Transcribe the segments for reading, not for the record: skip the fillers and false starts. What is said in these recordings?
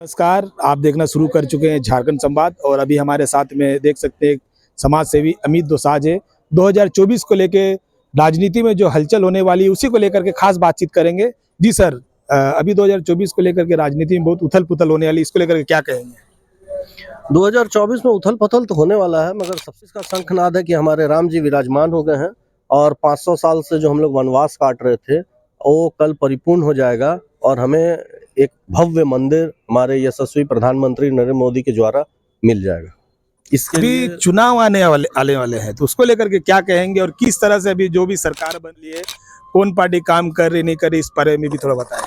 नमस्कार, आप देखना शुरू कर चुके हैं झारखंड संवाद और अभी हमारे साथ में देख सकते हैं समाज सेवी अमित दोसांझ है। 2024 को लेके राजनीति में जो हलचल होने वाली है उसी को लेकर के खास बातचीत करेंगे। जी सर, अभी 2024 को लेकर के राजनीति में बहुत उथल-पुथल होने वाली है, इसको लेकर के क्या कहेंगे? 2024 में उथल-पुथल तो होने वाला है, मगर सबसे इसका शंखनाद है कि हमारे राम जी विराजमान हो गए हैं और 500 साल से जो हम लोग वनवास काट रहे थे, वो कल परिपूर्ण हो जाएगा और हमें एक भव्य मंदिर हमारे यशस्वी प्रधानमंत्री नरेंद्र मोदी के द्वारा मिल जाएगा। इसके अभी लिए चुनाव आने वाले हैं, तो उसको लेकर के क्या कहेंगे और किस तरह से अभी जो भी सरकार बन रही है, कौन पार्टी काम कर रही, नहीं कर रही, इस बारे में भी थोड़ा बताएं।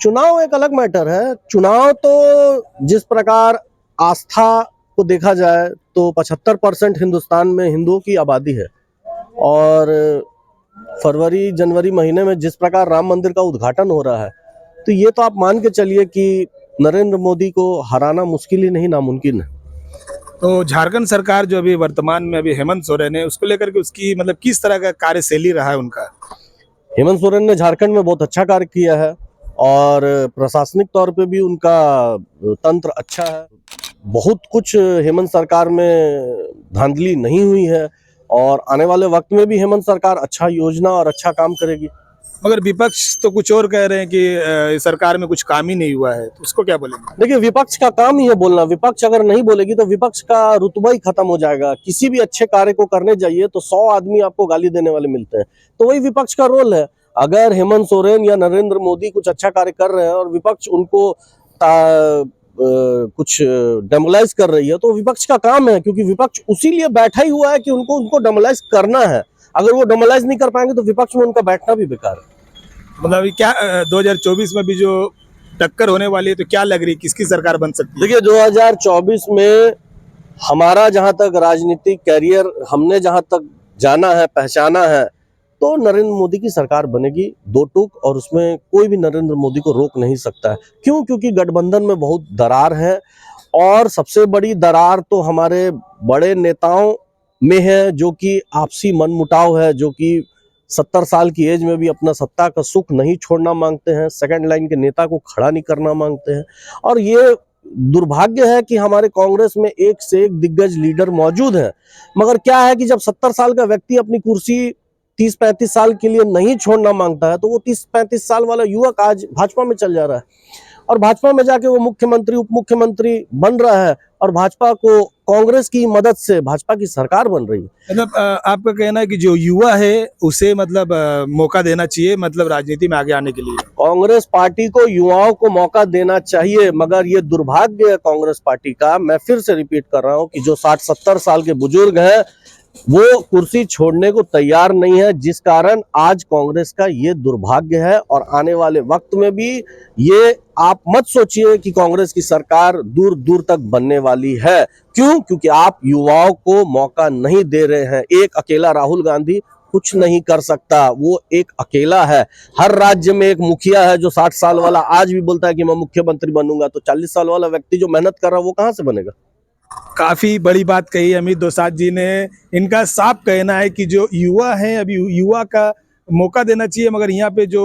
चुनाव एक अलग मैटर है। चुनाव तो जिस प्रकार आस्था को देखा जाए तो 75% हिंदुस्तान में हिंदुओं की आबादी है और फरवरी जनवरी महीने में जिस प्रकार राम मंदिर का उद्घाटन हो रहा है, तो ये तो आप मान के चलिए कि नरेंद्र मोदी को हराना मुश्किल ही नहीं नामुमकिन है। तो झारखंड सरकार जो अभी वर्तमान में अभी हेमंत सोरेन है, उसको लेकर के उसकी मतलब किस तरह का कार्यशैली रहा है उनका? हेमंत सोरेन ने झारखंड में बहुत अच्छा कार्य किया है और प्रशासनिक तौर पे भी उनका तंत्र अच्छा है। बहुत कुछ हेमंत सरकार में धांधली नहीं हुई है और आने वाले वक्त में भी हेमंत सरकार अच्छा योजना और अच्छा काम करेगी। मगर विपक्ष तो कुछ और कह रहे हैं कि इस सरकार में कुछ काम ही नहीं हुआ है, तो उसको क्या बोलेंगे? देखिए, विपक्ष का काम ही है बोलना। विपक्ष अगर नहीं बोलेगी तो विपक्ष का रुतबा ही खत्म हो जाएगा। किसी भी अच्छे कार्य को करने जाइए तो 100 आदमी आपको गाली देने वाले मिलते हैं, तो वही विपक्ष का रोल है। अगर हेमंत सोरेन या नरेंद्र मोदी कुछ अच्छा कार्य कर रहे हैं और विपक्ष उनको कुछ डेमोलाइज कर रही है, तो विपक्ष का काम है, क्योंकि विपक्ष उसी लिए बैठा ही हुआ है कि उनको डेमोलाइज करना है। अगर वो डेमोलाइज नहीं कर पाएंगे तो विपक्ष में उनका बैठना भी बेकार है। मतलब अभी क्या 2024 में भी जो टक्कर होने वाली है, तो क्या लग रही है किसकी सरकार बन सकती है? देखिए, 2024 में हमारा जहां तक राजनीतिक कैरियर हमने जहां तक जाना है, पहचाना है, तो नरेंद्र मोदी की सरकार बनेगी, दो टूक, और उसमें कोई भी नरेंद्र मोदी को रोक नहीं सकता है। क्यों? क्योंकि गठबंधन में बहुत दरार है और सबसे बड़ी दरार तो हमारे बड़े नेताओं में है, जो कि आपसी मनमुटाव है, जो कि 70 साल की एज में भी अपना सत्ता का सुख नहीं छोड़ना मांगते हैं, सेकंड लाइन के नेता को खड़ा नहीं करना मांगते हैं। और ये दुर्भाग्य है कि हमारे कांग्रेस में एक से एक दिग्गज लीडर मौजूद है, मगर क्या है कि जब 70 साल का व्यक्ति अपनी कुर्सी 30-35 साल के लिए नहीं छोड़ना मांगता है, तो वो 30-35 साल वाला युवक आज भाजपा में चल जा रहा है और भाजपा में जाके वो मुख्यमंत्री उप मुख्यमंत्री बन रहा है और भाजपा को कांग्रेस की मदद से भाजपा की सरकार बन रही है। मतलब आपका कहना है कि जो युवा है उसे मतलब मौका देना चाहिए, मतलब राजनीति में आगे आने के लिए? कांग्रेस पार्टी को युवाओं को मौका देना चाहिए, मगर ये दुर्भाग्य है कांग्रेस पार्टी का, मैं फिर से रिपीट कर रहा हूं, कि जो 60-70 साल के बुजुर्ग हैं वो कुर्सी छोड़ने को तैयार नहीं है, जिस कारण आज कांग्रेस का ये दुर्भाग्य है। और आने वाले वक्त में भी ये आप मत सोचिए कि कांग्रेस की सरकार दूर दूर तक बनने वाली है। क्यों? क्योंकि आप युवाओं को मौका नहीं दे रहे हैं। एक अकेला राहुल गांधी कुछ नहीं कर सकता, वो एक अकेला है। हर राज्य में एक मुखिया है जो 60 साल वाला आज भी बोलता है कि मैं मुख्यमंत्री बनूंगा, तो 40 साल वाला व्यक्ति जो मेहनत कर रहा है वो कहां से बनेगा? काफी बड़ी बात कही अमित दोसांझ जी ने। इनका साफ कहना है कि जो युवा है अभी युवा का मौका देना चाहिए, मगर यहाँ पे जो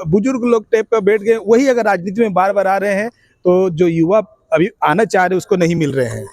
बुजुर्ग लोग टाइप का बैठ गए वही अगर राजनीति में बार बार आ रहे हैं, तो जो युवा अभी आना चाह रहे उसको नहीं मिल रहे हैं।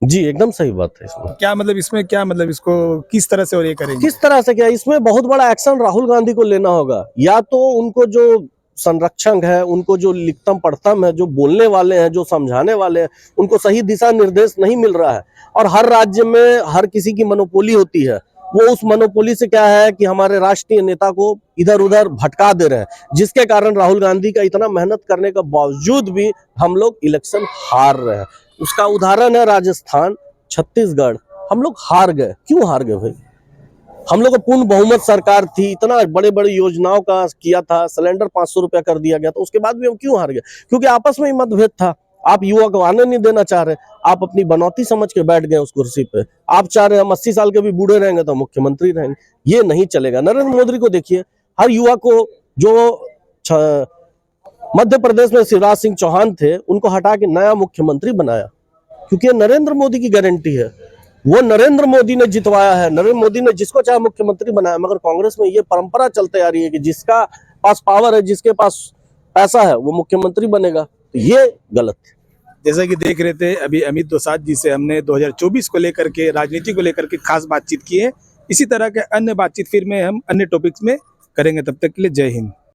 जी, एकदम सही बात है। इसमें क्या मतलब, इसमें क्या मतलब, इसको किस तरह से और ये करेंगे? किस तरह से क्या? इसमें बहुत बड़ा एक्शन राहुल गांधी को लेना होगा। या तो उनको जो संरक्षक है, उनको जो लिखतम पढ़तम है, जो बोलने वाले हैं, जो समझाने वाले हैं, उनको सही दिशा निर्देश नहीं मिल रहा है। और हर राज्य में हर किसी की मोनोपोली होती है, वो उस मोनोपोली से क्या है कि हमारे राष्ट्रीय नेता को इधर उधर भटका दे रहे हैं, जिसके कारण राहुल गांधी का इतना मेहनत करने के बावजूद भी हम लोग इलेक्शन हार रहे हैं। उसका उदाहरण है राजस्थान, छत्तीसगढ़, हम लोग हार गए। क्यों हार गए भाई? हम लोग को पूर्ण बहुमत सरकार थी, इतना बड़े बड़े योजनाओं का किया था, सिलेंडर 500 रुपया कर दिया गया था, उसके बाद भी हम क्यों हार गए? क्योंकि आपस में ही मतभेद था। आप युवा को आने नहीं देना चाह रहे, आप अपनी बनौती समझ के बैठ गए उस कुर्सी पे। आप चाह रहे हम 80 साल के भी बूढ़े रहेंगे तो मुख्यमंत्री रहेंगे, ये नहीं चलेगा। नरेंद्र मोदी को देखिए, हर युवा को, जो मध्य प्रदेश में शिवराज सिंह चौहान थे, उनको हटा के नया मुख्यमंत्री बनाया, क्योंकि नरेंद्र मोदी की गारंटी है। वो नरेंद्र मोदी ने जितवाया है, नरेंद्र मोदी ने जिसको चाहे मुख्यमंत्री बनाया। मगर कांग्रेस में ये परंपरा चलते आ रही है कि जिसका पास पावर है, जिसके पास पैसा है, वो मुख्यमंत्री बनेगा। ये गलत है। जैसा कि देख रहे थे अभी अमित दोसांझ जी से हमने 2024 को लेकर के, राजनीति को लेकर के खास बातचीत की है। इसी तरह के अन्य बातचीत फिर में हम अन्य टॉपिक्स में करेंगे। तब तक के लिए जय हिंद।